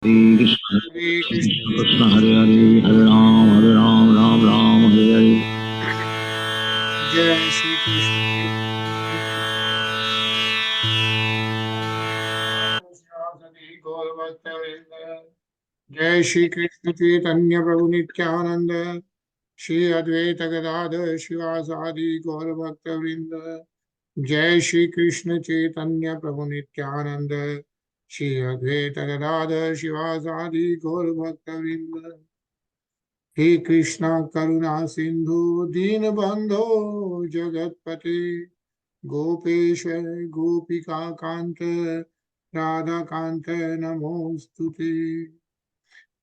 Hare Krishna Krishna Hare Hare Hare Ram Ram Ram Hare Hare. Jai Shri Krishna Jai Shri Krishna Chaitanya Prabhu Nityananda Shri Advaita Gadadhar Shivasadi Gaur Bhakta Vrinda Jai Shri Krishna Chaitanya Prabhu Nityananda Shri Advaita Gadadhar Shivasadi Gaur Bhakta Vrinda He Krishna Karuna Sindhu Deenabandho Jagatpate Gopeshwar Gopika Kanta Radha Kanta Namostute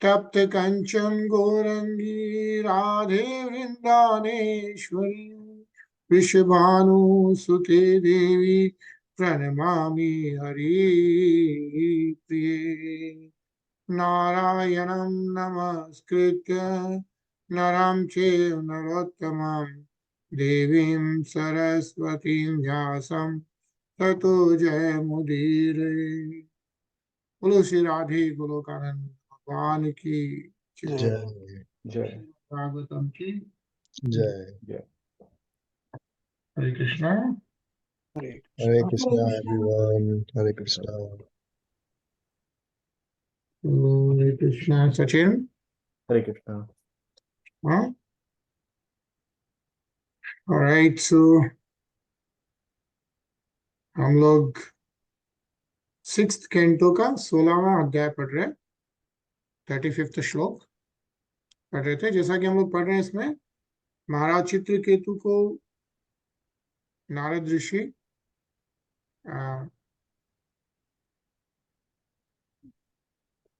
तप्त कंचन गौरंगी राधे वृंदानेश्वरी विश्वभानुसुते देवी प्रणमामि हरिप्रिये नारायणं नमस्कृत्य नरं चैव नरोत्तमं देवीं सरस्वतीं व्यासं ततो जयमुदीरये। बोलो श्री राधे गोलोकानंद भगवान की जय। जय भागवतम की जय। जय। हरे Krishna Hare Krishna everyone. Hare Krishna. हरे कृष्णा सचिन। हरे कृष्णा। हाँ ऑलराइट सो हम लोग 6th कैंटो का 16वां अध्याय पढ़ रहे हैं। 35th श्लोक पढ़ रहे थे। जैसा कि हम लोग पढ़ रहे हैं इसमें महाराज चित्रकेतु को नारद ऋषि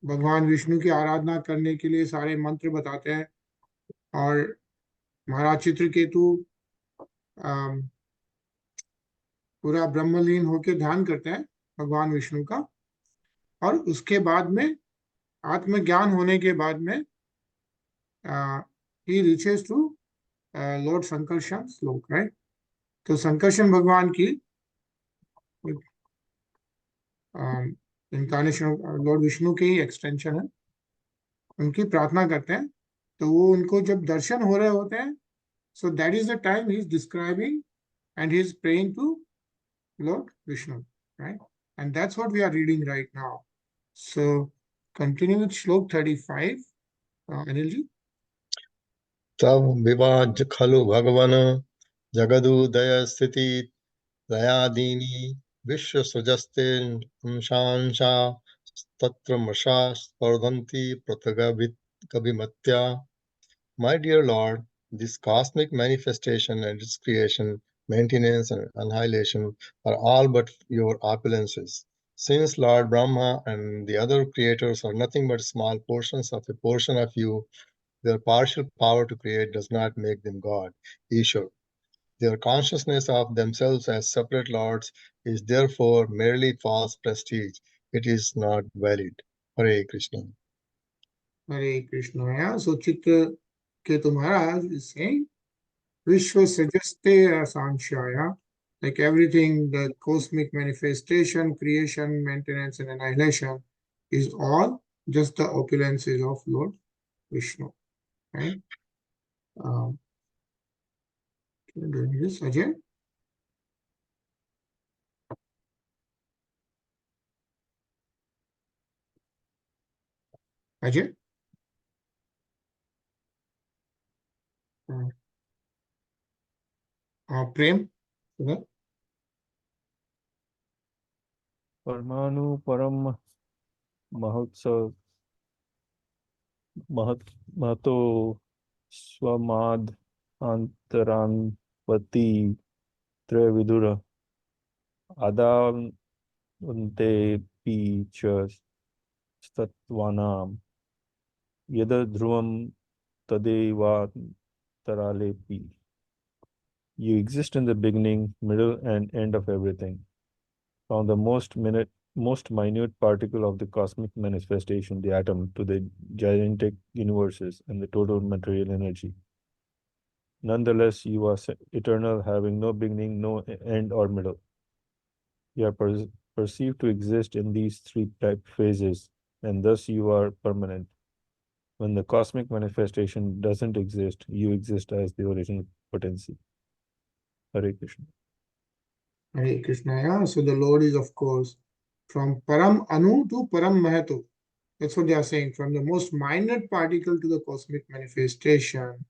भगवान विष्णु की आराधना करने के लिए सारे मंत्र बताते हैं और महाराज चित्रकेतु पूरा ब्रह्मलीन होकर ध्यान करते हैं भगवान विष्णु का। और उसके बाद में आत्मज्ञान होने के बाद में he reaches to Lord Sankarshan श्लोक, राइट। तो संकर्षण भगवान की इनकारनेशन लॉर्ड विष्णु के ही एक्सटेंशन है। उनकी प्रार्थना करते हैं तो वो उनको जब दर्शन हो रहे होते हैं, so that is the time he is describing and he is praying to Lord Vishnu, right? And that's what we are reading right now. So continue with Shlok 35, Anilji. Tav vivaj khalu bhagavan jagadudaya sthiti dayadini vishwa sujaste amshansha tatra masha spardhanti pratagavit kavimatya. My dear Lord, this cosmic manifestation and its creation, maintenance and annihilation are all but your opulences. Since Lord Brahma and the other creators are nothing but small portions of a portion of you, their partial power to create does not make them God, Ishur. Their consciousness of themselves as separate lords is therefore merely false prestige. It is not valid. Hare Krishna. Hare Krishna. Yeah. So Chitraketu Maharaj is saying, Vishwa Sajaste Sanshaya, like everything, the cosmic manifestation, creation, maintenance, and annihilation is all just the opulences of Lord Vishnu, right? Doing this, Ajay. Ajay. Prem. परमाणु परम महोत्सव Mahato स्वमाद अंतरांपति त्रयविदुर आदान्ते peach तत्वानां यद ध्रुवम तदेवातरालेपि. You exist in the beginning, middle, and end of everything. From the most minute particle of the cosmic manifestation, the atom, to the gigantic universes and the total material energy. Nonetheless, you are eternal, having no beginning, no end or middle. You are perceived to exist in these three type phases, and thus you are permanent. When the cosmic manifestation doesn't exist, you exist as the original potency. Hare Krishna. Hare Krishna. Yeah? So the Lord is, of course, from Param Anu to Param Mahato. That's what they are saying. From the most minute particle to the cosmic manifestation,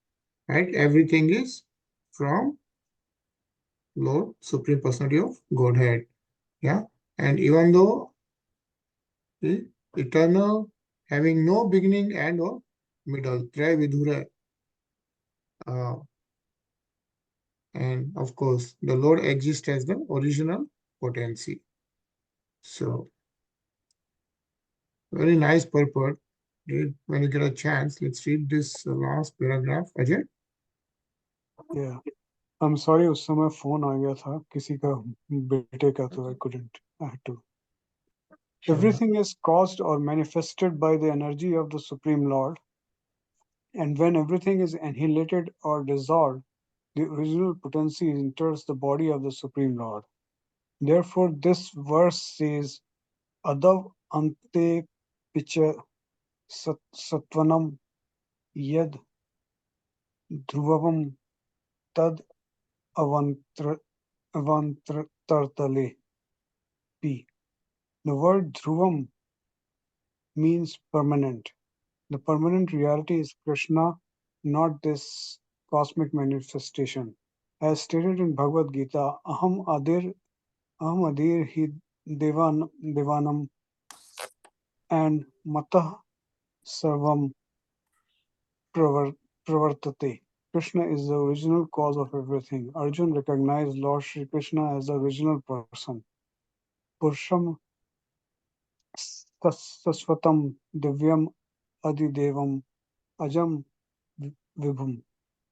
right? Everything is from Lord, Supreme Personality of Godhead. Yeah. And even though the eternal, having no beginning and or middle, Traya Vidura. And of course, the Lord exists as the original potency. So, very nice purport. When you get a chance, let's read this last paragraph, Ajay. Yeah. I'm sorry, उस समय phone आ गया था किसी का बेटे का, तो I couldn't. I had to. Everything is caused or manifested by the energy of the Supreme Lord, and when everything is annihilated or dissolved, the original potency enters the body of the Supreme Lord. Therefore, this verse says, Adav ante picha satvanam yad dhruvavam tad avantartale pi. The word dhruvam means permanent. The permanent reality is Krishna, not this cosmic manifestation. As stated in Bhagavad Gita, Aham Adir hi Devanam and Matah Sarvam Pravartate. Krishna is the original cause of everything. Arjun recognized Lord Shri Krishna as the original person. Purusham Sasvatam Divyam Adidevam Ajam Vibhum.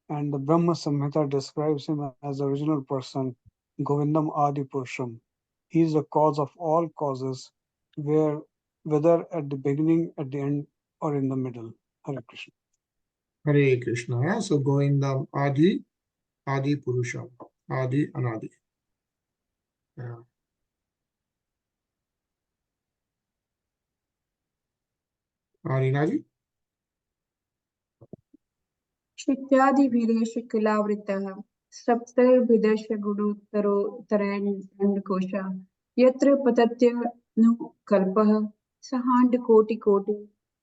And the Brahma Samhita describes him as the original person, Govindam Adi Purusham. He is the cause of all causes, whether at the beginning, at the end, or in the middle. Hare Krishna. Hare Krishna. Yeah? So Govindam Adi, Adi Purusham, Adi Anadi. Yeah. Rinaji? Shityadhiviresh kilavritah saptarvidasya guruttarottaranandkosha yatra patatya nu kalpah sahand koti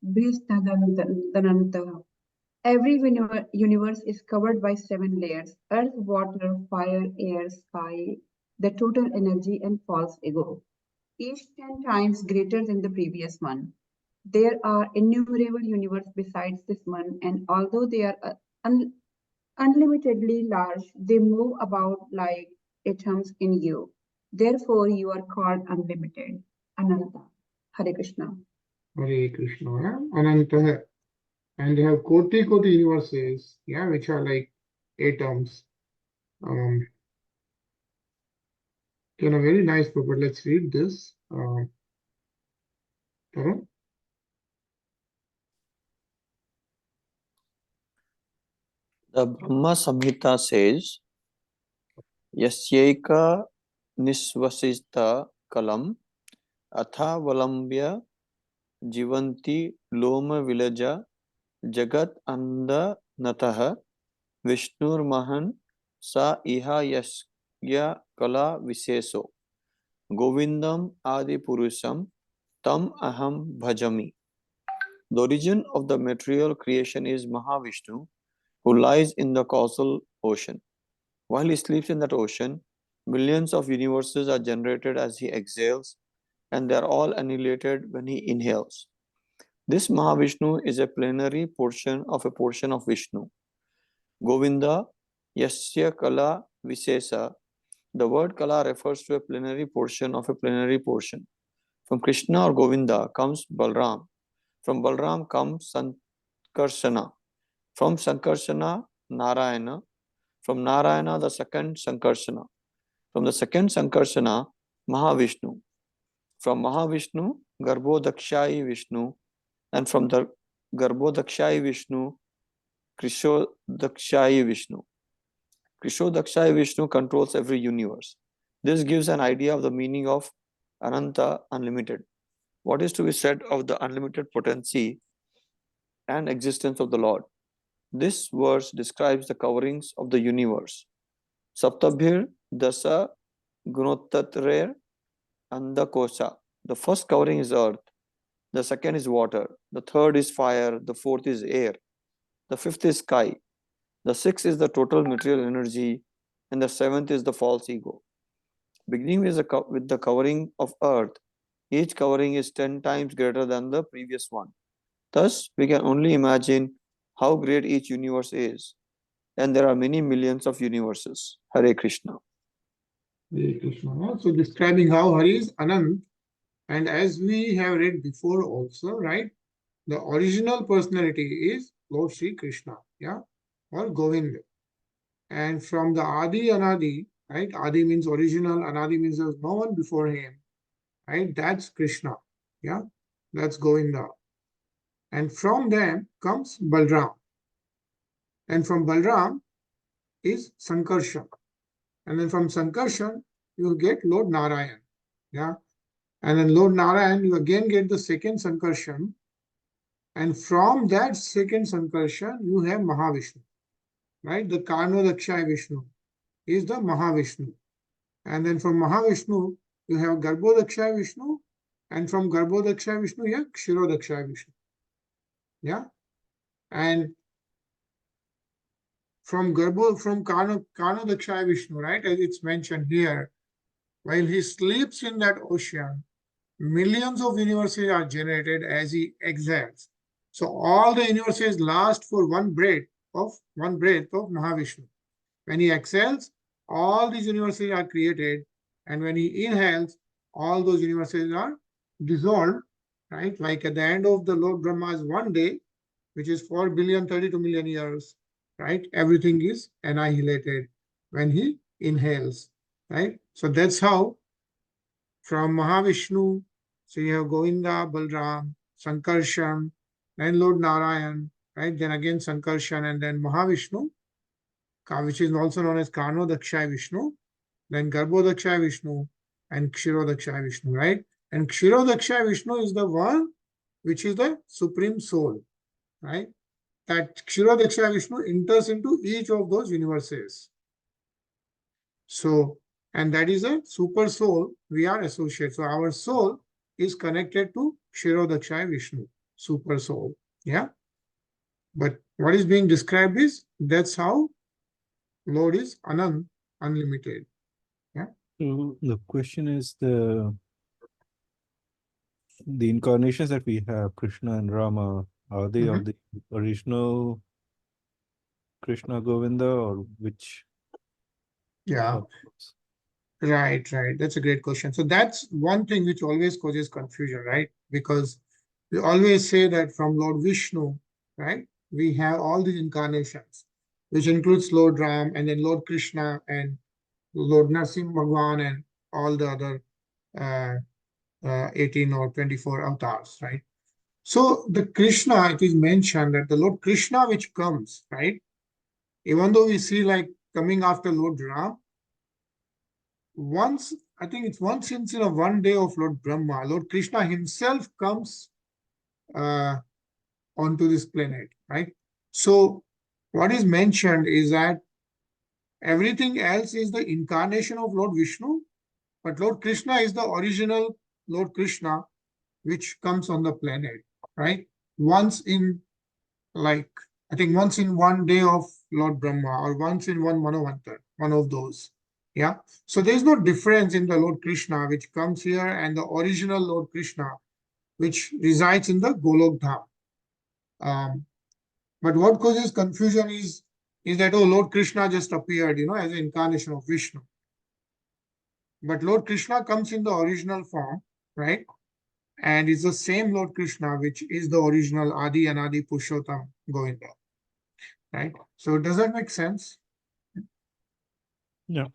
bhistadanantah. Every universe is covered by 7 layers: earth, water, fire, air, sky, the total energy, and false ego, each 10 times greater than the previous one. There are innumerable universes besides this one, and although they are unlimitedly large, they move about like atoms in you. Therefore, you are called unlimited. Ananta. Hare Krishna. Hare Krishna. Yeah? Ananta. And they have Koti universes, yeah, which are like atoms. A very nice purport. Let's read this. Tarun? The Brahma Samhita says, Yasyeka nisvasista kalam atha valambya jivanti loma vilaja jagat anda nataha Vishnur Mahan sa iha yasya kala viseso Govindam Adi Purusham tam aham bhajami. The origin of the material creation is Mahavishnu, who lies in the causal ocean. While he sleeps in that ocean, millions of universes are generated as he exhales, and they are all annihilated when he inhales. This Mahavishnu is a plenary portion of a portion of Vishnu. Govinda Yasya Kala Visesa. The word Kala refers to a plenary portion of a plenary portion. From Krishna or Govinda comes Balram. From Balram comes Sankarsana. From Sankarsana, Narayana. From Narayana, the second Sankarsana. From the second Sankarsana, Mahavishnu. From Mahavishnu, Garbhodakshayi Vishnu. And from the Garbhodakshayi Vishnu, Krishodakshayi Vishnu. Krishodakshayi Vishnu controls every universe. This gives an idea of the meaning of Ananta, unlimited. What is to be said of the unlimited potency and existence of the Lord? This verse describes the coverings of the universe. Saptabhir Dasa Gunottatrer Andakosha. The first covering is earth, the second is water, the third is fire, the fourth is air, the fifth is sky, the sixth is the total material energy, and the seventh is the false ego. Beginning with the covering of earth, each covering is 10 times greater than the previous one. Thus, we can only imagine how great each universe is. And there are many millions of universes. Hare Krishna. Hare Krishna. So describing how Hare is Anant, and as we have read before also, right? The original personality is Lord Sri Krishna, yeah, or Govind. And from the Adi Anadi, right? Adi means original, Anadi means there's no one before him, right? That's Krishna, yeah, that's Govinda. And from them comes Balram. And from Balram is Sankarshan. And then from Sankarshan, you get Lord Narayan, yeah. And then Lord Narayan, you again get the second Sankarshan. And from that second Sankarshan, you have Mahavishnu, right? The Karnodakshaya Vishnu is the Mahavishnu. And then from Mahavishnu, you have Garbhodakshaya Vishnu. And from Garbhodakshaya Vishnu, you have Kshirodakshaya Vishnu. Yeah. And from Karnodakshaya Vishnu, right? As it's mentioned here, while he sleeps in that ocean, millions of universes are generated as he exhales. So all the universes last for one breath of Mahavishnu. When he exhales, all these universes are created, and when he inhales, all those universes are dissolved, right? Like at the end of the Lord Brahma's one day, which is 4,032 million years, right? Everything is annihilated when he inhales, right? So that's how from Mahavishnu, so you have Govinda, Balram, Sankarshan, then Lord Narayan, right? Then again Sankarshan, and then Mahavishnu, which is also known as Karnodakshaya Vishnu, then Garbhodakshaya Vishnu, and Kshirodakshaya Vishnu, right? And Kshirodakshaya Vishnu is the one which is the supreme soul, right? That Kshirodakshaya Vishnu enters into each of those universes. So, and that is a super soul we are associated. So our soul is connected to Kshirodakshaya Vishnu, super soul. Yeah. But what is being described is that's how Lord is Anand, unlimited. Yeah. So the question is the incarnations that we have, Krishna and Rama, are they of the original Krishna Govinda, or which? Yeah. Right. That's a great question. So that's one thing which always causes confusion, right? Because we always say that from Lord Vishnu, right, we have all these incarnations, which includes Lord Ram and then Lord Krishna and Lord Narsimha Bhagwan and all the other 18 or 24 avatars, right? So the Krishna, it is mentioned that the Lord Krishna which comes, right, even though we see like coming after Lord Ram, once, I think it's once in a one day of Lord Brahma, Lord Krishna himself comes onto this planet, right? So what is mentioned is that everything else is the incarnation of Lord Vishnu, but Lord Krishna is the original Lord Krishna which comes on the planet, right? Once in, like, I think once in one day of Lord Brahma, or once in one Manovantar, one of those. Yeah. So there's no difference in the Lord Krishna which comes here and the original Lord Krishna which resides in the Golok Dham. But what causes confusion is that, oh, Lord Krishna just appeared, as an incarnation of Vishnu. But Lord Krishna comes in the original form, right? And it's the same Lord Krishna which is the original Adi Anadi Purushottam Govinda, right? So does that make sense? Yeah.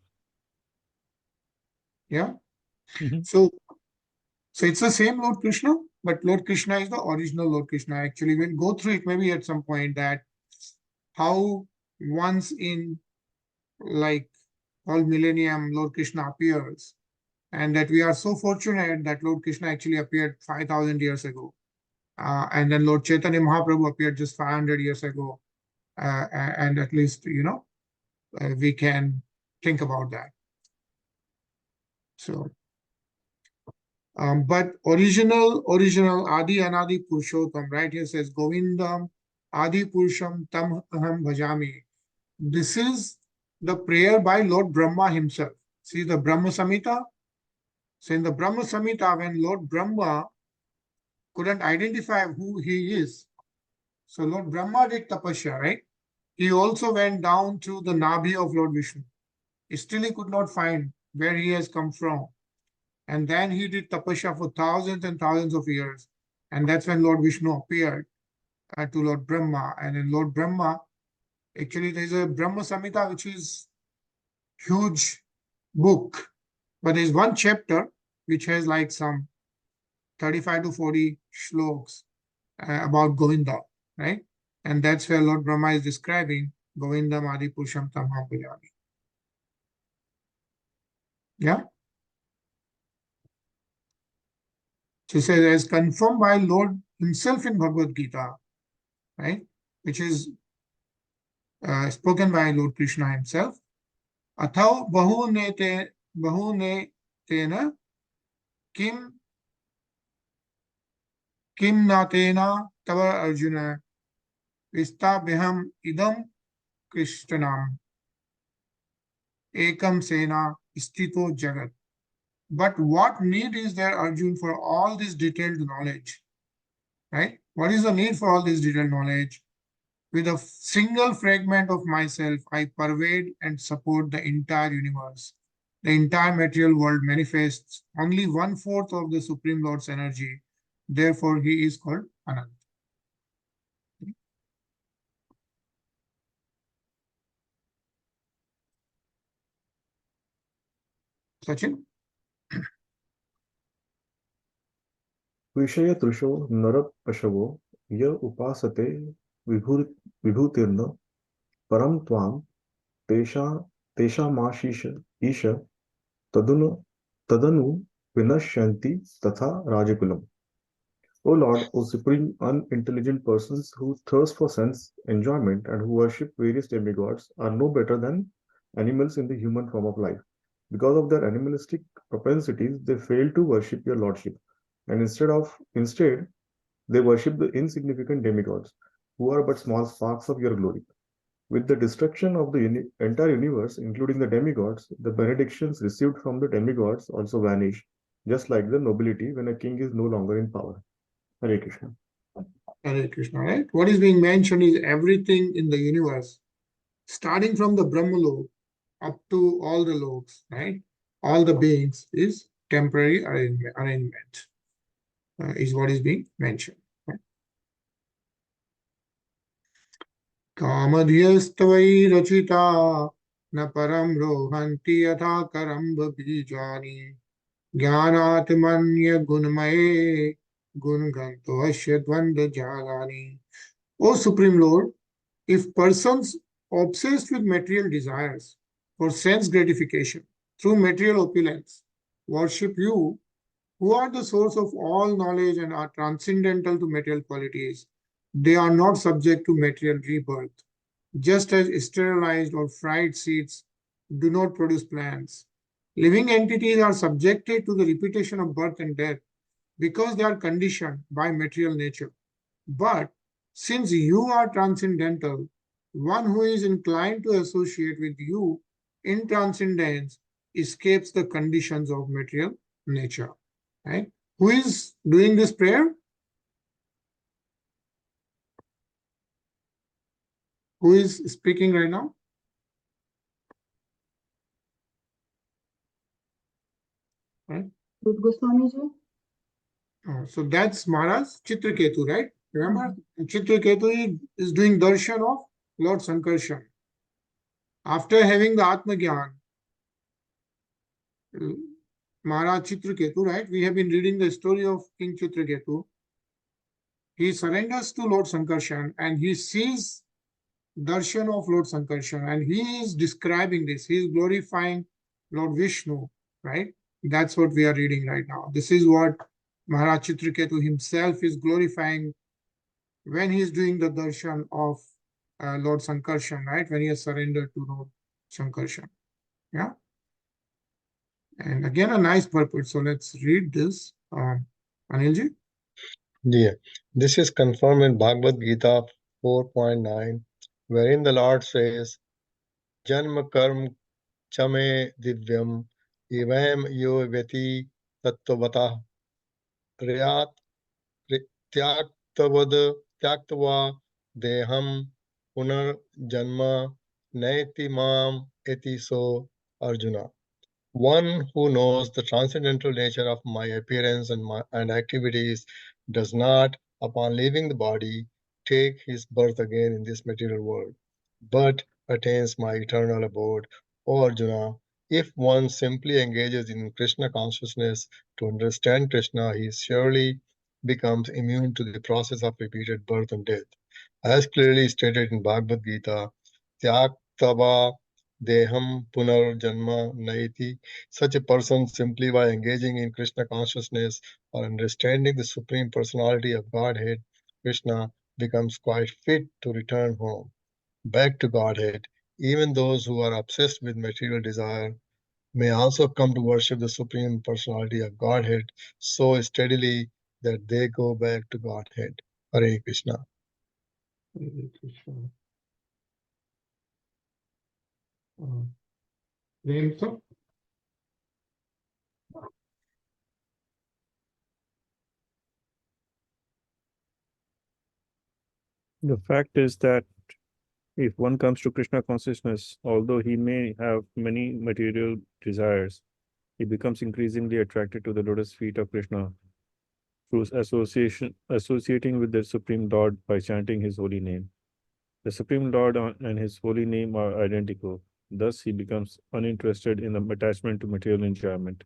Yeah. So it's the same Lord Krishna, but Lord Krishna is the original Lord Krishna. Actually, we'll go through it maybe at some point, that how once in like all millennium Lord Krishna appears, and that we are so fortunate that Lord Krishna actually appeared 5,000 years ago. And then Lord Chaitanya Mahaprabhu appeared just 500 years ago. And at least, we can think about that. So, but original Adi Anadi Purushottam, right here says Govindam Adi Purusham Tam Aham Bhajami. This is the prayer by Lord Brahma himself. See the Brahma Samhita? So in the Brahma Samhita, when Lord Brahma couldn't identify who he is, so Lord Brahma did tapasya, right? He also went down to the Nabhi of Lord Vishnu. Still he could not find where he has come from. And then he did tapasya for thousands and thousands of years. And that's when Lord Vishnu appeared to Lord Brahma. And in Lord Brahma, actually there's a Brahma Samhita, which is huge book. But there's one chapter which has like some 35 to 40 shloks about Govinda, right? And that's where Lord Brahma is describing Govindam Adi Purusham Tamham Bhajami. Yeah? So he says, as confirmed by Lord himself in Bhagavad Gita, right? Which is spoken by Lord Krishna himself. Athau bahune tena kim natena tava Arjuna vistabhyam idam Krishnam ekam sena stito jagat. But what need is there, Arjun, for all this detailed knowledge? Right? What is the need for all this detailed knowledge? With a single fragment of myself, I pervade and support the entire universe. The entire material world manifests only 1/4 of the Supreme Lord's energy. Therefore, he is called Anant. Sachin? विषयतृषो नरपशवो य उपासते विभूतिर्न परं त्वां तेषामाशीष ईश तदनु विनश्यन्ति तथा राजकुलम्. O Lord, O supreme unintelligent persons who thirst for sense enjoyment and who worship various demigods are no better than animals in the human form of life. Because of their animalistic propensities, they fail to worship your lordship, and instead they worship the insignificant demigods, who are but small sparks of your glory. With the destruction of the entire universe, including the demigods, the benedictions received from the demigods also vanish, just like the nobility when a king is no longer in power. Hare Krishna. Hare Krishna, right? What is being mentioned is everything in the universe, starting from the Brahma lok up to all the loks, right? All the beings is temporary arrangement, is what is being mentioned. Right? Kamadhyastvai rachita na param rohanti yatha karamba bijani jnanat manya gunmaye gunganto asya dvanda jalani. O Supreme Lord, if persons obsessed with material desires for sense gratification through material opulence worship you, who are the source of all knowledge and are transcendental to material qualities, they are not subject to material rebirth. Just as sterilized or fried seeds do not produce plants, living entities are subjected to the repetition of birth and death because they are conditioned by material nature. But since you are transcendental, one who is inclined to associate with you in transcendence escapes the conditions of material nature. Right? Who is doing this prayer? Who is speaking right now? Right? Goswamiji. So that's Maharaj Citraketu, right? Remember, Citraketu is doing darshan of Lord Sankarshan. After having the Atma Gyan, Maharaj Citraketu, right? We have been reading the story of King Citraketu. He surrenders to Lord Sankarshan and he sees darshan of Lord Sankarshan and he is describing this. He is glorifying Lord Vishnu, right? That's what we are reading right now. This is what Maharaj Citraketu himself is glorifying when he is doing the darshan of Lord Sankarshan, right? When he has surrendered to Lord Sankarshan. Yeah. And again, a nice purport. So let's read this. Anilji? Yeah, this is confirmed in Bhagavad Gita 4.9, wherein the Lord says, Janma karm chame divyam evam yo vyati tattvata riyat त्याक्तवद त्याक्तवा देहम पुनर्जन्म नैति माम eti so Arjuna. One who knows the transcendental nature of my appearance and activities does not, upon leaving the body, take his birth again in this material world, but attains my eternal abode. O Arjuna, if one simply engages in Krishna consciousness to understand Krishna, he surely becomes immune to the process of repeated birth and death. As clearly stated in Bhagavad Gita, Tyaktava Deham Punar Janma Naiti. Such a person, simply by engaging in Krishna consciousness or understanding the Supreme Personality of Godhead, Krishna, becomes quite fit to return home, back to Godhead. Even those who are obsessed with material desire may also come to worship the Supreme Personality of Godhead so steadily that they go back to Godhead. Hare Krishna. Hare Krishna. Sir? The fact is that if one comes to Krishna consciousness, although he may have many material desires, he becomes increasingly attracted to the lotus feet of Krishna through associating with the Supreme Lord by chanting his holy name. The Supreme Lord and his holy name are identical. Thus, he becomes uninterested in the attachment to material enjoyment.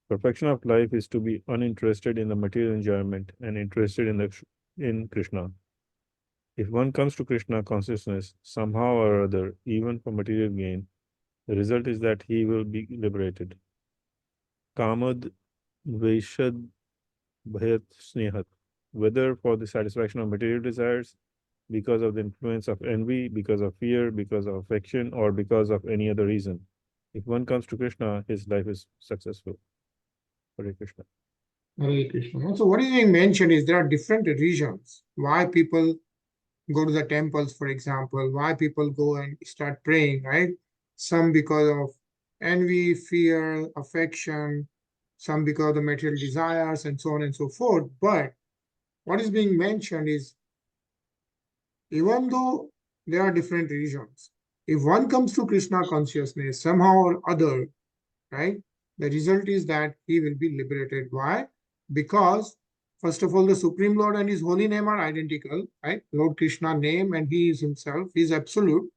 Perfection of life is to be uninterested in the material enjoyment and interested in Krishna. If one comes to Krishna consciousness somehow or other, even for material gain, the result is that he will be liberated. Kamad Vaishad Bhayat Snehat, whether for the satisfaction of material desires, because of the influence of envy, because of fear, because of affection, or because of any other reason. If one comes to Krishna, his life is successful. Hare Krishna. Hare Krishna. So what is being mentioned is there are different reasons why people go to the temples, for example, why people go and start praying, right? Some because of envy, fear, affection, some because of the material desires, and so on and so forth. But what is being mentioned is, even though there are different reasons, if one comes to Krishna consciousness somehow or other, right, the result is that he will be liberated. Why? Because first of all, the Supreme Lord and his holy name are identical, right? Lord Krishna name and he is himself, he is absolute.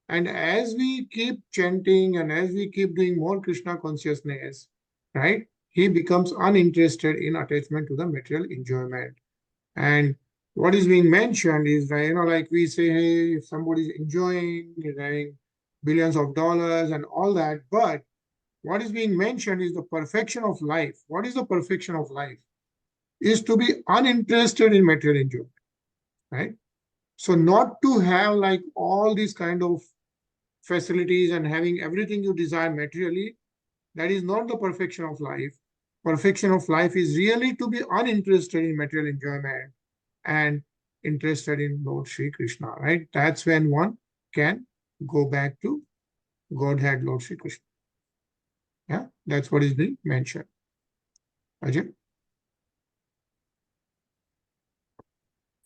And as we keep chanting and as we keep doing more Krishna consciousness, right, he becomes uninterested in attachment to the material enjoyment. And what is being mentioned is that, like we say, hey, if somebody is enjoying, is having billions of dollars and all that, but what is being mentioned is the perfection of life. What is the perfection of life? Is to be uninterested in material enjoyment, right? So not to have like all these kind of facilities and having everything you desire materially, that is not the perfection of life. Perfection of life is really to be uninterested in material enjoyment and interested in Lord Sri Krishna, right? That's when one can go back to Godhead, Lord Sri Krishna. Yeah, that's what is being mentioned. Ajay?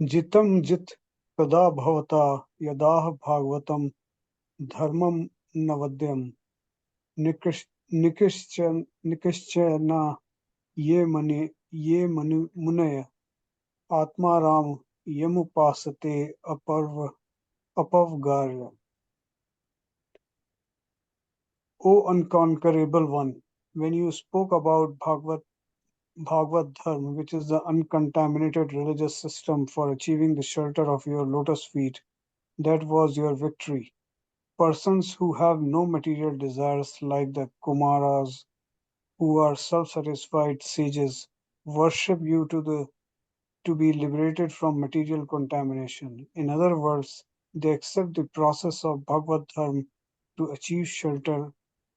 जितं जित् तदा भवता यदाह भागवतं धर्मं नवद्यं निकृश्चन ये मुनय Atmaram यमुपासते अपवगार्य. O unconquerable one, when you spoke about Bhagavad Dharma, which is the uncontaminated religious system for achieving the shelter of your lotus feet, that was your victory. Persons who have no material desires like the Kumaras, who are self-satisfied sages, worship you to be liberated from material contamination. In other words, they accept the process of Bhagavad Dharma to achieve shelter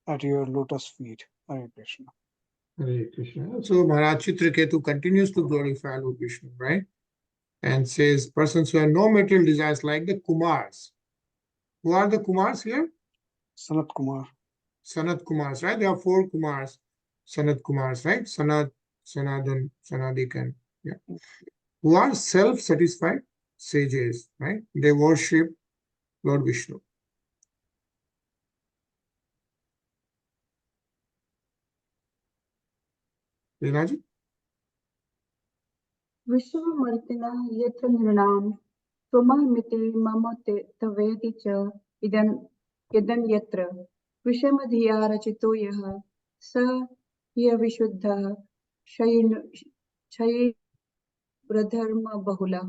at your lotus feet. Hare Krishna. Hare Krishna. So Maharaj Citraketu continues to glorify Lord Vishnu, right? And says, persons who have no material desires like the Kumars. Who are the Kumars here? Sanat Kumar. Sanat Kumars, right? There are 4 Kumars. Sanat Kumars, right? Sanat, Sanadhan, Sanadik, and yeah. Who are self-satisfied sages, right? They worship Lord Vishnu. Rinaji? विश्वमर्तिना यत्र नृणां त्वमहमिति मम तवेति च इदं यत्र विषमधिया रचितो यः स ह्यविशुद्धः क्षयिब्रधर्मबहुलः.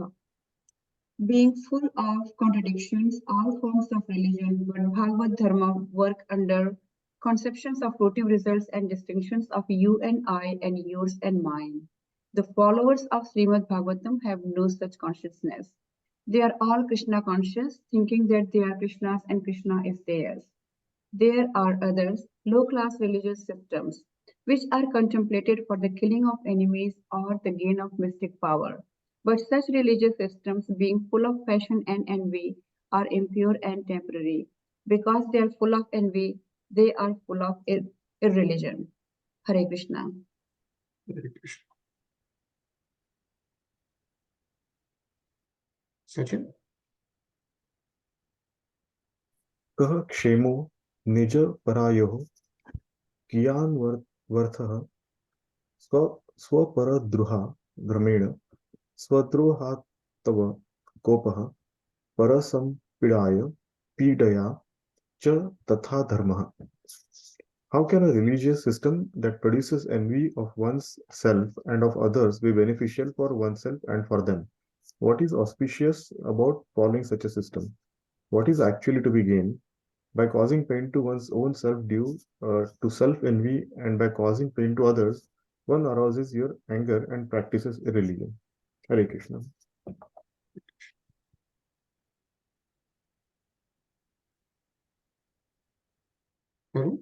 Being full of contradictions, all forms of religion, but Bhagavad Dharma work under conceptions of fruitive results and distinctions of you and I and yours and mine. The followers of Srimad Bhagavatam have no such consciousness. They are all Krishna conscious, thinking that they are Krishna's and Krishna is theirs. There are others, low-class religious systems, which are contemplated for the killing of enemies or the gain of mystic power. But such religious systems, being full of passion and envy, are impure and temporary. Because they are full of envy, they are full of irreligion. Hare Krishna. Hare Krishna. Sachin? कः क्षेमो निज परायोः कियान् वर्थः स्वपरद्रुहा भ्रमेण स्वद्रोहात्तव कोपः परसंपीडाय पीडया च तथा धर्मः. How can a religious system that produces envy of one's self and of others be beneficial for oneself and for them? What is auspicious about following such a system? What is actually to be gained? By causing pain to one's own self due to self-envy, and by causing pain to others, one arouses your anger and practices irreligion. Hare Krishna. Guru?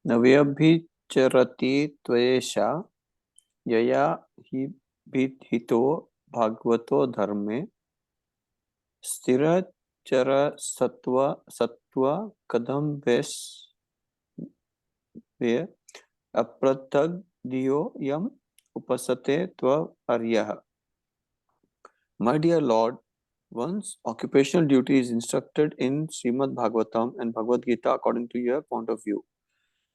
नव्यभिचरति त्वयेषा यया हि भिहितो भागवतो धर्मे स्थिरचर सत्व कदम वेश वे अप्रतग्धियो यम उपसते त्वर्यः. My dear Lord, one's occupational duty is instructed in Srimad Bhagavatam and Bhagavad Gita according to your point of view,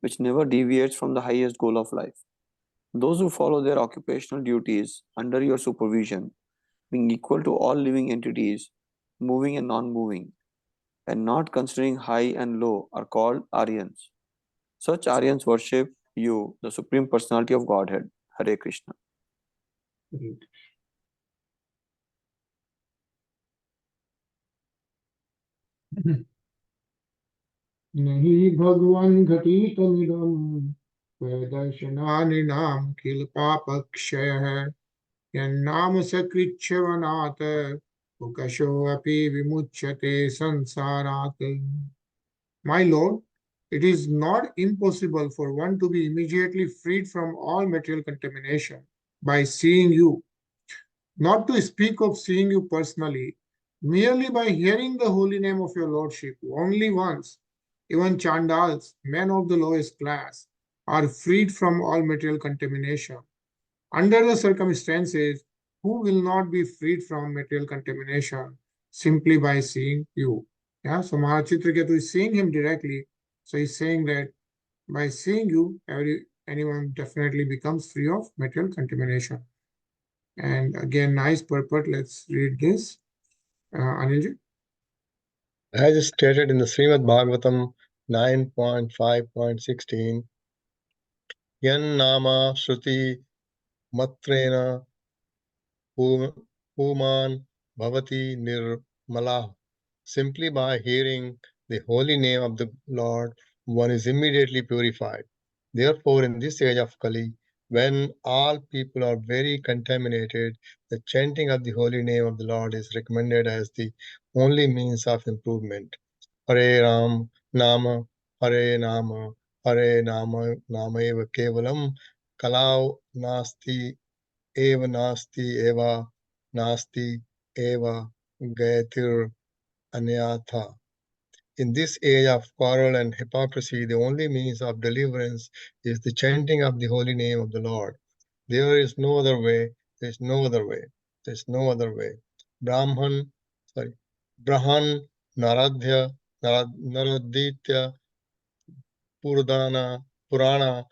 which never deviates from the highest goal of life. Those who follow their occupational duties under your supervision, being equal to all living entities, moving and non-moving, and not considering high and low, are called Aryans. Such Aryans worship you, the Supreme Personality of Godhead. Hare Krishna. Nahi Bhagwan Ghatitamiram Vedarshananam Kil Papakshaya Yannam Sakrichavanat Ukasho Api Vimuchyate Sansarat. My Lord, it is not impossible for one to be immediately freed from all material contamination by seeing you. Not to speak of seeing you personally, merely by hearing the holy name of your Lordship only once, even Chandals, men of the lowest class, are freed from all material contamination. Under the circumstances, who will not be freed from material contamination simply by seeing you? Yeah, so Maharaj Citraketu is seeing him directly. So he's saying that by seeing you, anyone definitely becomes free of material contamination. And again, nice purport. Let's read this. Anilji? As stated in the Srimad Bhagavatam 9.5.16, Yan Nama Shruti Matrena Puman Bhavati Nirmala. Simply by hearing the holy name of the Lord, one is immediately purified. Therefore, in this age of Kali, when all people are very contaminated, the chanting of the holy name of the Lord is recommended as the only means of improvement. Hare Ram, Nama, Hare Nama, Hare Nama, Nama eva kevalam, Kalau nasti eva nasti eva, nasti eva gayatir anyatha. In this age of quarrel and hypocrisy, the only means of deliverance is the chanting of the holy name of the Lord. There is no other way. There is no other way. There is no other way. Brahman, Naradhya, Naraditya, Purana,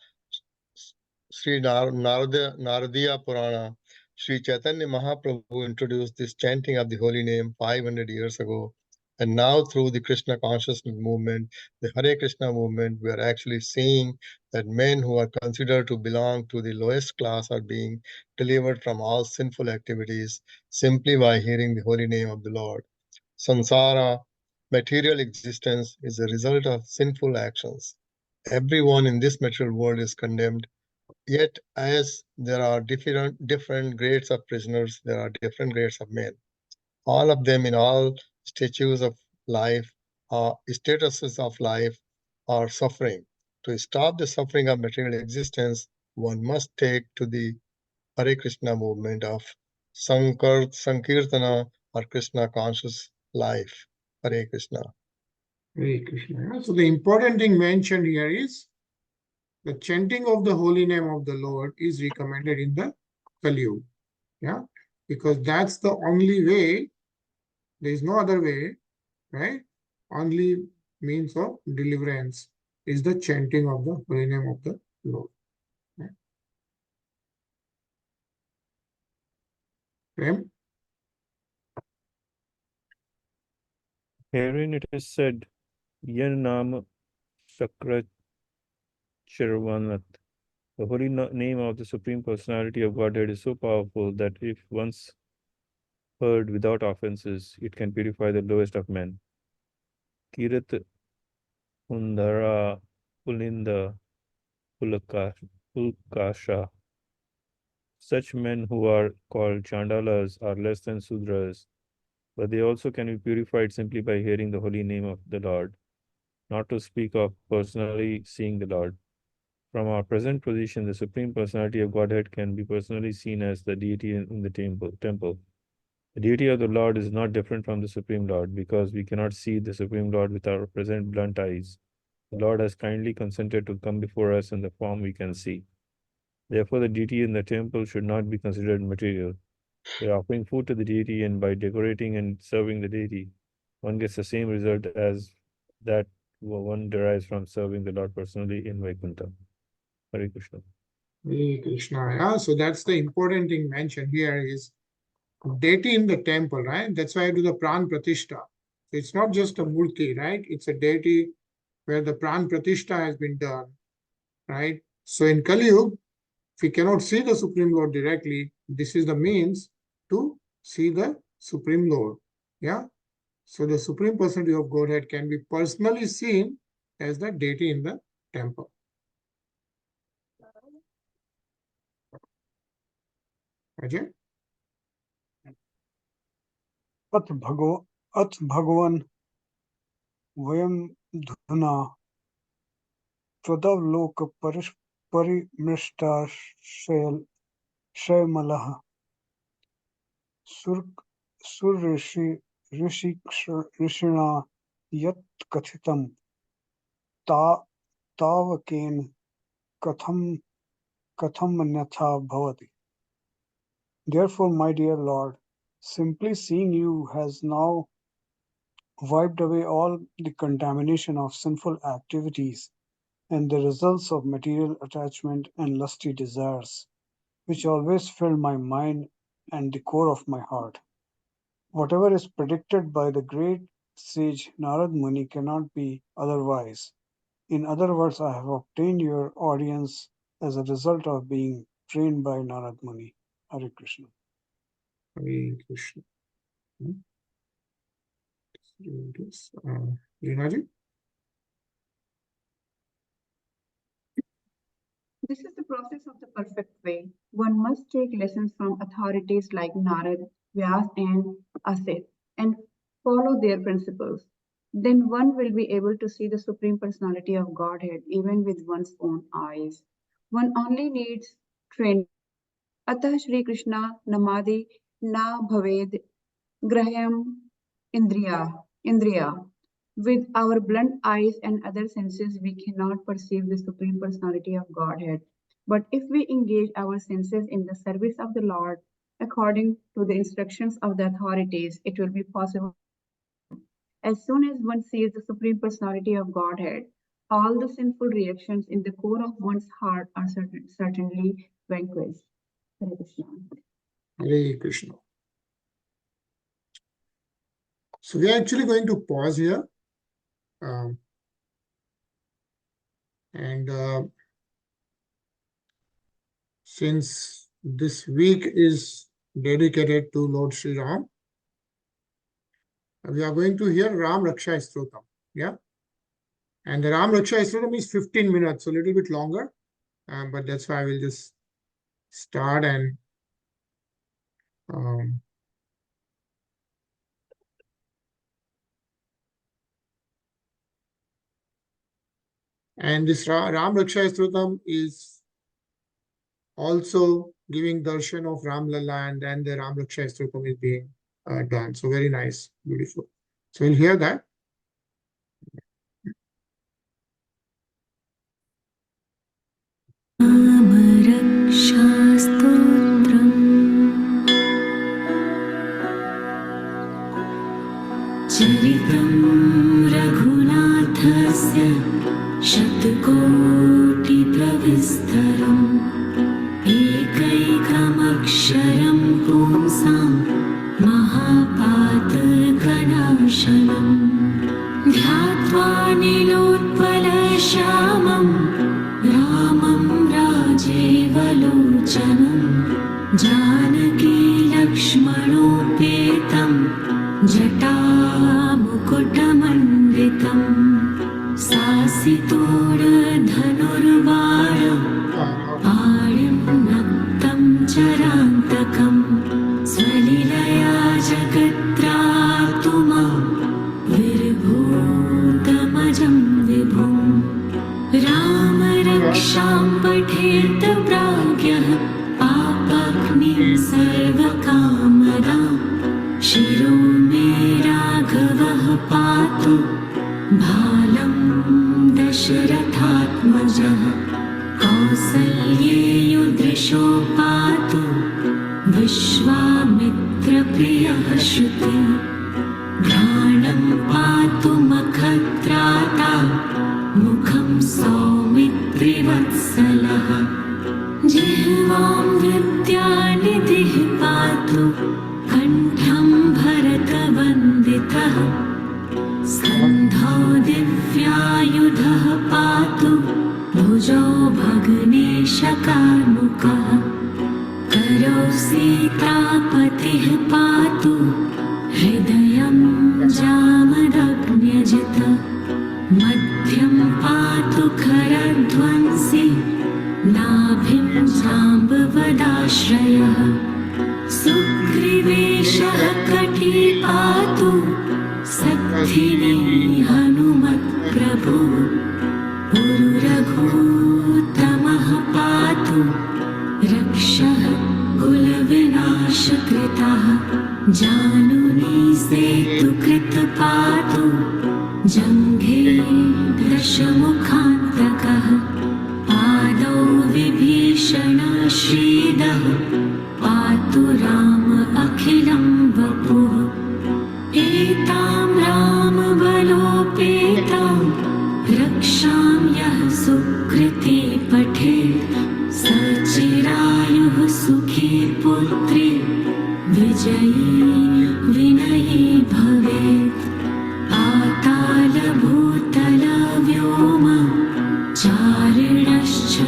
Sri Naradiya Purana, Sri Chaitanya Mahaprabhu introduced this chanting of the holy name 500 years ago. And now through the Krishna consciousness movement, the Hare Krishna movement, we are actually seeing that men who are considered to belong to the lowest class are being delivered from all sinful activities simply by hearing the holy name of the Lord. Sansara, material existence, is a result of sinful actions. Everyone in this material world is condemned. Yet, as there are different grades of prisoners, there are different grades of men. All of them in all statuses of life, statuses of life, are suffering. To stop the suffering of material existence, one must take to the Hare Krishna movement of Sankirtana or Krishna conscious life. Hare Krishna. Hare Krishna. So the important thing mentioned here is the chanting of the holy name of the Lord is recommended in the Kali Yuga. Yeah, because that's the only way. There is no other way, right? Only means of deliverance is the chanting of the holy name of the Lord. Right? Prem? Herein it is said, Yen Nam Sakrat Chirvanat. The holy name of the Supreme Personality of Godhead is so powerful that if once heard without offenses, it can purify the lowest of men. Kirat Undara Pulinda Pulkasha. Such men who are called Chandalas are less than Sudras, but they also can be purified simply by hearing the holy name of the Lord, not to speak of personally seeing the Lord. From our present position, the Supreme Personality of Godhead can be personally seen as the deity in the temple. The deity of the Lord is not different from the Supreme Lord, because we cannot see the Supreme Lord with our present blunt eyes. The Lord has kindly consented to come before us in the form we can see. Therefore, the deity in the temple should not be considered material. By offering food to the deity and by decorating and serving the deity, one gets the same result as that one derives from serving the Lord personally in Vaikuntha. Hare Krishna. Hare Krishna. Yeah, so that's the important thing mentioned here is deity in the temple, right? That's why I do the Pran Pratishtha. So it's not just a Murti, right? It's a deity where the Pran Pratishtha has been done, right? So in Kali Yuga, if we cannot see the Supreme Lord directly, this is the means to see the Supreme Lord. Yeah. So the Supreme Personality of Godhead can be personally seen as the deity in the temple. Ajay? अथ भगवन् वयं धुना त्वदवलोक परिमृष्टाशयमलः ऋषिणा यत् कथितं तावकेन कथमन्यथा भवति. Therefore, my dear Lord, simply seeing you has now wiped away all the contamination of sinful activities and the results of material attachment and lusty desires, which always fill my mind and the core of my heart. Whatever is predicted by the great sage Narad Muni cannot be otherwise. In other words, I have obtained your audience as a result of being trained by Narad Muni. Hare Krishna. Hare Krishna. Rinaji? This is the process of the perfect way. One must take lessons from authorities like Narad, Vyas, and Asit and follow their principles. Then one will be able to see the Supreme Personality of Godhead even with one's own eyes. One only needs training. Atah Shri Krishna Namadi Na Bhaved Graham Indriya. With our blunt eyes and other senses, we cannot perceive the Supreme Personality of Godhead. But if we engage our senses in the service of the Lord, according to the instructions of the authorities, it will be possible. As soon as one sees the Supreme Personality of Godhead, all the sinful reactions in the core of one's heart are certainly vanquished. Hare Krishna. Hare Krishna. So we are actually going to pause here. Since this week is dedicated to Lord Sri Ram, we are going to hear Ram Raksha Stotam. Yeah. And the Ram Raksha Stotam is 15 minutes, so a little bit longer. But that's why I will just start and this Ram Raksha Stotam is also giving darshan of Ram Lalla, and then the Ram Raksha Stotam is being done. So very nice, beautiful. So we'll hear that. चरितं रघुनाथस्य शतकोटिप्रविस्तरम् एकैकमक्षरं पुंसां महापातकनाशनम् ध्यात्वा नीलोत्पलश्यामं रामं राजेवलोचनं जानकी लक्ष्मणोपेतं जटामुकुटमण्डितम् सासितोर्धनुर्बाणं पाणिं नक्तं चरान्तकं स्वलीलया जगत्रातुमा विर्भूतमजं विभुं राम रक्षां पठेत् प्राज्ञः पापग्निं सर्वकामदां शिरो मे राघवः पातु भालं दशरथात्मजः कौसल्येयुदृशो पातु विश्वामित्रप्रियः श्रुति घ्राणं पातु मखत्राता मुखं सौमित्रिवत्सलः जिह्वां विद्यानिधिः पातु कण्ठं भरतवन्दितः स्कन्धौ दिव्यायुधः पातु भुजौ भग्नेशकार्मुकः करौ सीतापतिः पातु हृदयं जामदग्न्यजित मध्यं पातु खरध्वंसी नाभिं जाम्बवदाश्रयः सुग्रीवेशः कटी पातु सत्थिनी हनुमत्प्रभु उरुरघुतमः पातु रक्षः कुलविनाशकृतः जानुनी सेतुकृत पातु जङ्घे दशमुखान्तकः पादौ विभीषणश्रीदः पातु राम अखिलं वपुः एतां रामबलोपेतां रक्षां यः सुकृती पठेत् सचिरायुः सुखी पुत्री विजयी विनयी भवेत् पातालभूतलव्योम चारिणश्छद्मचारिणः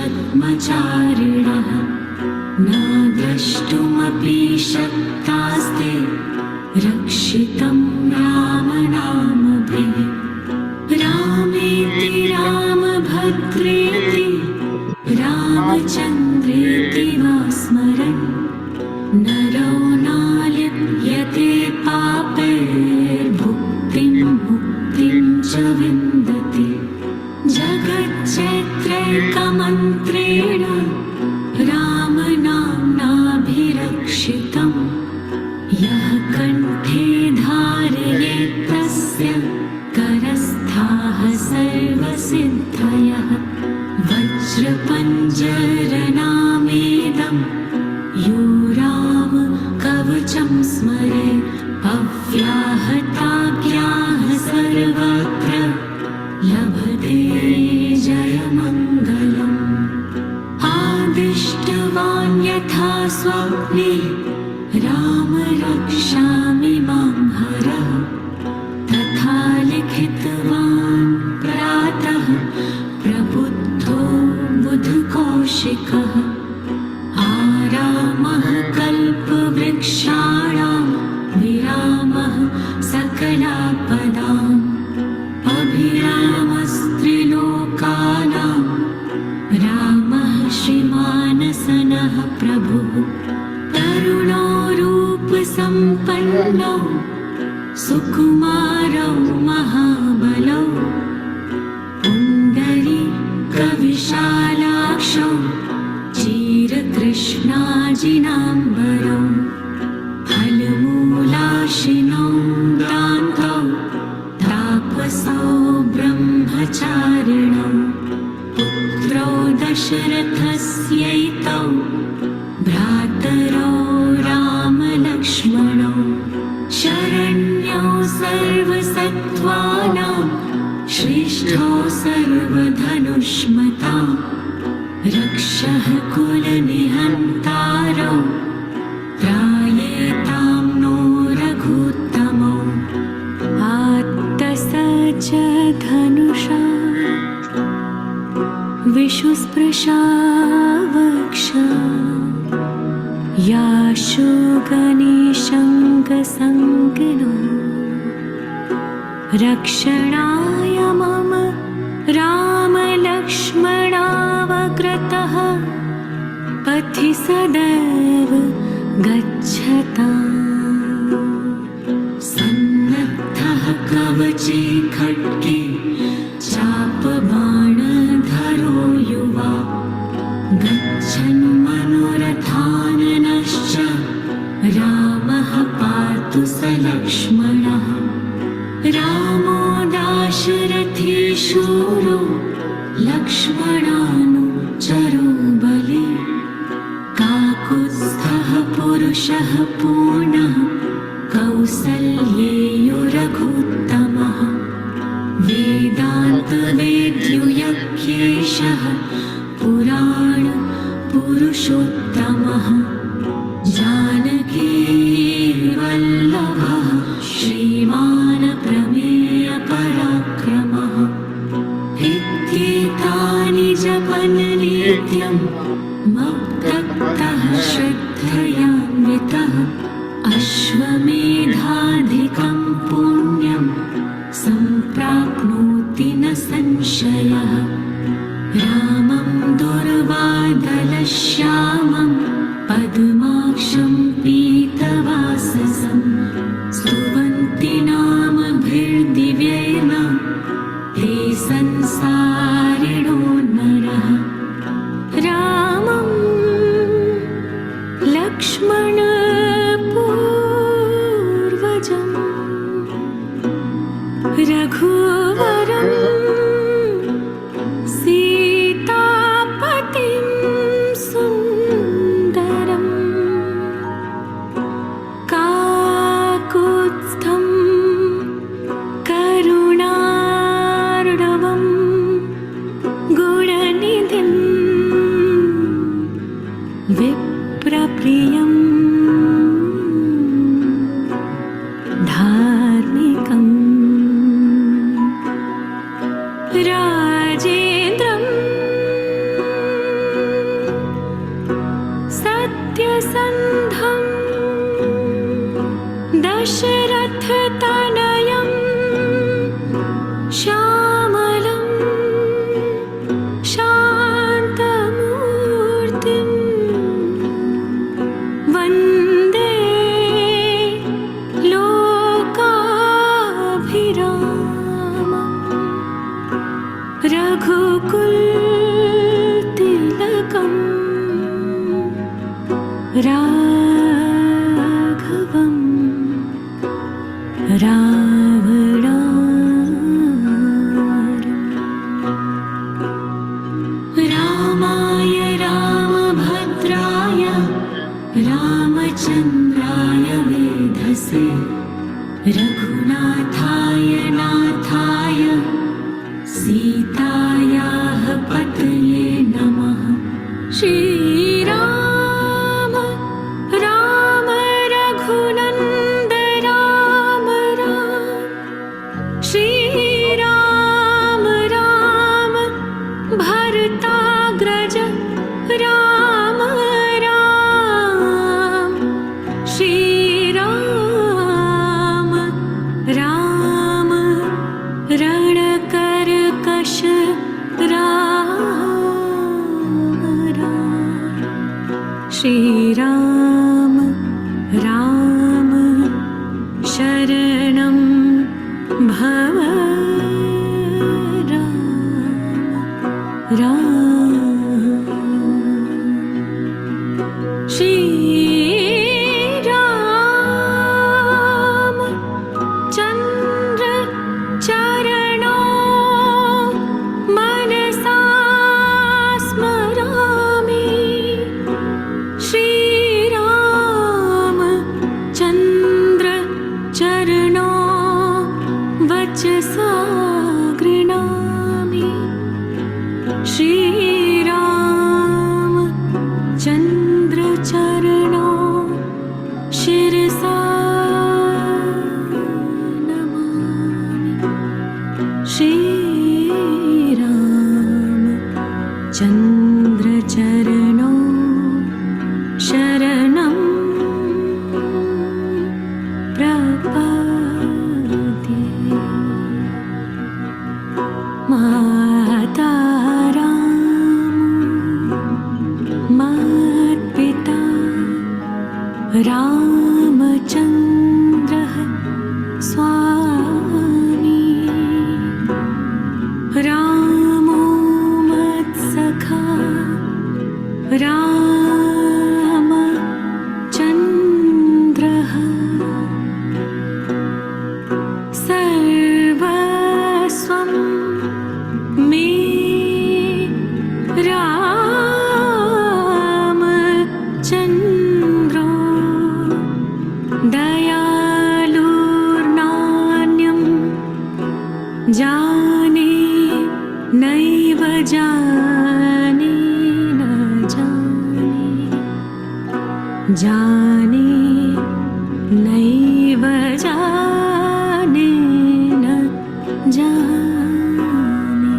न द्रष्टुमपि शक्तास्ते रक्षितं रामनाम स्मरन् नरो नालिप्यते पापैर्भुक्तिं मुक्तिं च विन्दति जगच्चैत्रैकमन्त्रेण रामनाम्नाभिरक्षितम् यः कण्ठे धारयेत् तस्य करस्थाः सर्वसिद्धयः वज्रपञ्जरनामेदं यो राम कवचं स्मरेत् अव्याहताज्ञाः सर्वत्र लभते जयमङ्गलम् आदिष्टवान् यथा स्वप्ने राम रक्षामि मां हरः तथा लिखितवान् प्रातः प्रबुद्धो बुधकौशिकः आरामः कल्पवृक्षाणां विरामः सकलापदाम् अभिरामस्त्रिलोकानां रामः श्रीमानसनः प्रभुः तरुणो रूपसम्पन्नौ सुकुमारौ महाबलौ पुण्डरीकविशालाक्षौ चिरकृष्णाजिनाम्बरौ फलमूलाशिनौ दान्तौ तापसौ ब्रह्मचारिणौ पुत्रौ दशरथस्यैतौ भ्रातरौ रामलक्ष्मणौ शरण्यौ सर्वसत्त्वानां श्रेष्ठौ सर्वधनुष्मतां रक्षः कुलनिहन्तारौ त्रायेतां नो रघुत्तमौ आत्तस च धनुषा विशुस्पृशा वक्षा याशु गणेशङ्कसङ्गिनो रक्षणाय मम रामलक्ष्मणावकृतः पथि सदैव गच्छताम् सन्नद्धः कवचे खड्गे चापबाणधरो युवा गच्छन् मनोरथाननश्च रामः पातु स लक्ष्मणः रामो दाशरथी शूरो लक्ष्मणानुचरो बली काकुत्स्थः पुरुषः पूर्णः कौसल्येयो रघुत्तमः वेदान्तवेद्यो यज्ञेशः पुराण पुरुषोत्तमः जानकी वल्लभः श्रीमान् प्रमेय पराक्रमः इत्येतानि जपन् नित्यं मत्तः श्रद्धयान्वितः अश्वमेधाधिकं पुण्यं सम्प्राप्नोति न संशयः रामं दुर्वादलश्यामं पद्माक्षं पीतवाससं स्तुवन्ति नामभिर्दिव्येन ते संसारिणो नरः रामं लक्ष्मणपूर्वजं रघुवरं सीतापतिं सुन्दरं काकुत्स्थं करुणार्णवं गुणनिधिं विप्रप्रियं धार्मिकम् राजेन्द्रं सत्यसन्धं दशरथतनयं श्यामलं शान्तमूर्तिं राघवं रावणारम् रामाय रामभद्राय रामचन्द्राय वेधसे रघुनाथाय नाथाय सीतायाः पतये नमः। श्रीराम राम रघुनन्द राम राम श्रीराम राम भरताग्रज राम राम श्रीराम राम रणकर्कश राम राम श्रीराम राम शरणं भव राम राम श्रीराम चन्द्र चरणो मनसा स्मरामि श्रीराम चन्द्र चरणो वचसा गृह्णामि श्रीराम चन्द्र चरणो शिरसा नमामि श्रीराम चन्द्र चरणो शरणं प्रपद्ये। माता राम मात्पिता रामचन्द्रः स्वामी रामो मत्सखा रामचन्द्रः सर्वस्वं मे रामचन्द्रो दयालुर्नान्यं जाने नैव जाने न जाने नैव जाने न जाने।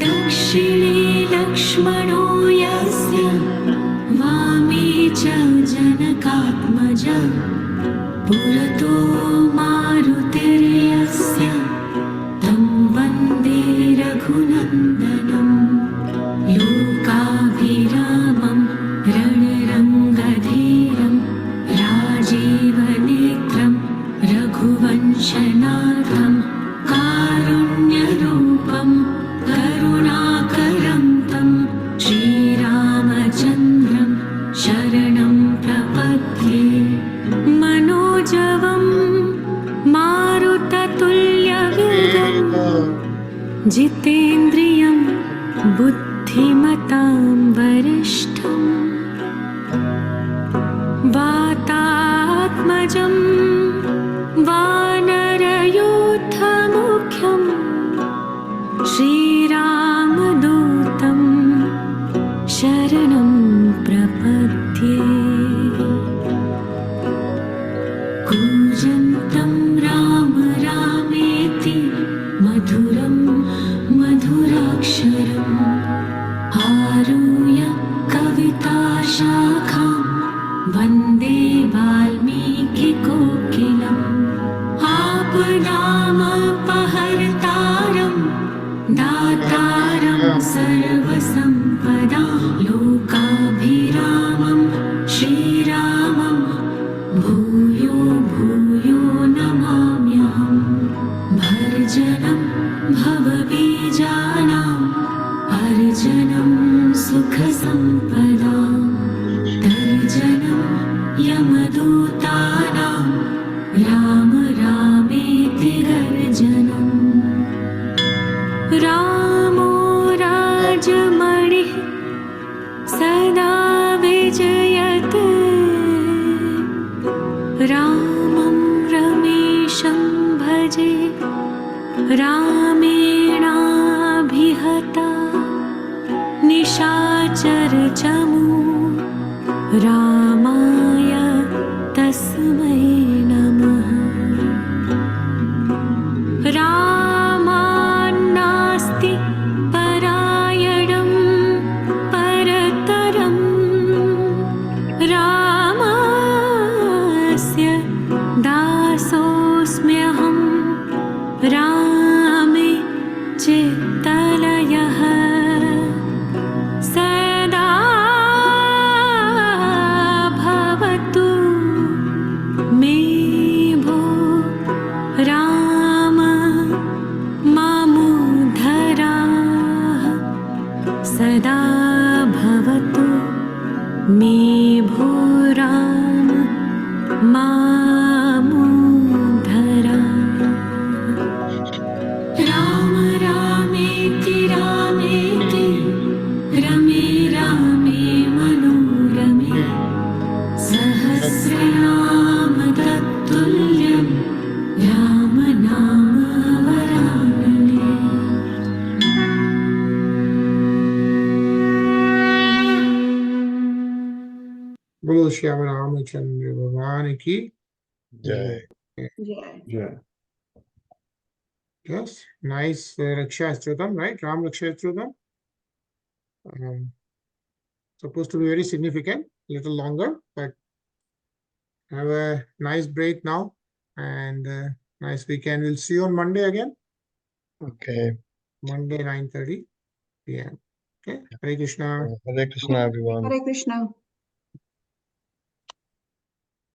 दक्षिणे लक्ष्मणो यस्य वामे च जनकात्मज पुरतो मारुतिर्यस्य तं वन्दे रघुनन्दनं लोकाभिरामं रणरङ्गधीरं राजीवनेत्रं रघुवंशनाथं कारुण्यरूपं करुणाकरं तं श्रीरामचन्द्रं शरणं प्रपद्ये। मनोजवं मारुततुल्यवेगं जितेन्द्रियं बुद्धिमतां वरिष्ठं वातात्मजं वानरयूथमुख्यं श्रीरामदूतं शरणं प्रपद्ये। कूजन्तं राम रामेति मधुरं मधुराक्षरम् आरुह्य कविताशाखां वन्दे वाल्मीकिकोकिलम् आपदामपहर्तारं दातारं सर्वसम्पदां लोकाभिरामं श्रीरामं भूयो भूयो नमाम्यहम्। भर्जनं भवबीजानाम् अर्जनं सुखसम्पदाम् विजयत् रामं रमेशं भजे रामेणाभिहता निशाचरचमू रामाय तस्मै नमः। रामान्नास्ति परायणं परतरं रामस्य दासोऽस्म्यहं रामे चित्तलयः सदा भवतु मे भो राम मामुद्धराः सदा भवतु मे भो राम मामुद्धराः। राम रामेति रामेति रमे रामे मनोरमे सहस्रनाम तत्तुल्यं राम नाम वरानने। बोलो श्याम रामचंद्र भगवान की जय। Jai. Yeah. Yes, nice Raksha Astrotam, right? Ram Raksha Astrotam. Supposed to be very significant, little longer, but have a nice break now and nice weekend. We'll see you on Monday again. Okay. Monday 9:30 p.m. Okay. Hare Krishna. Hare Krishna, everyone. Hare Krishna.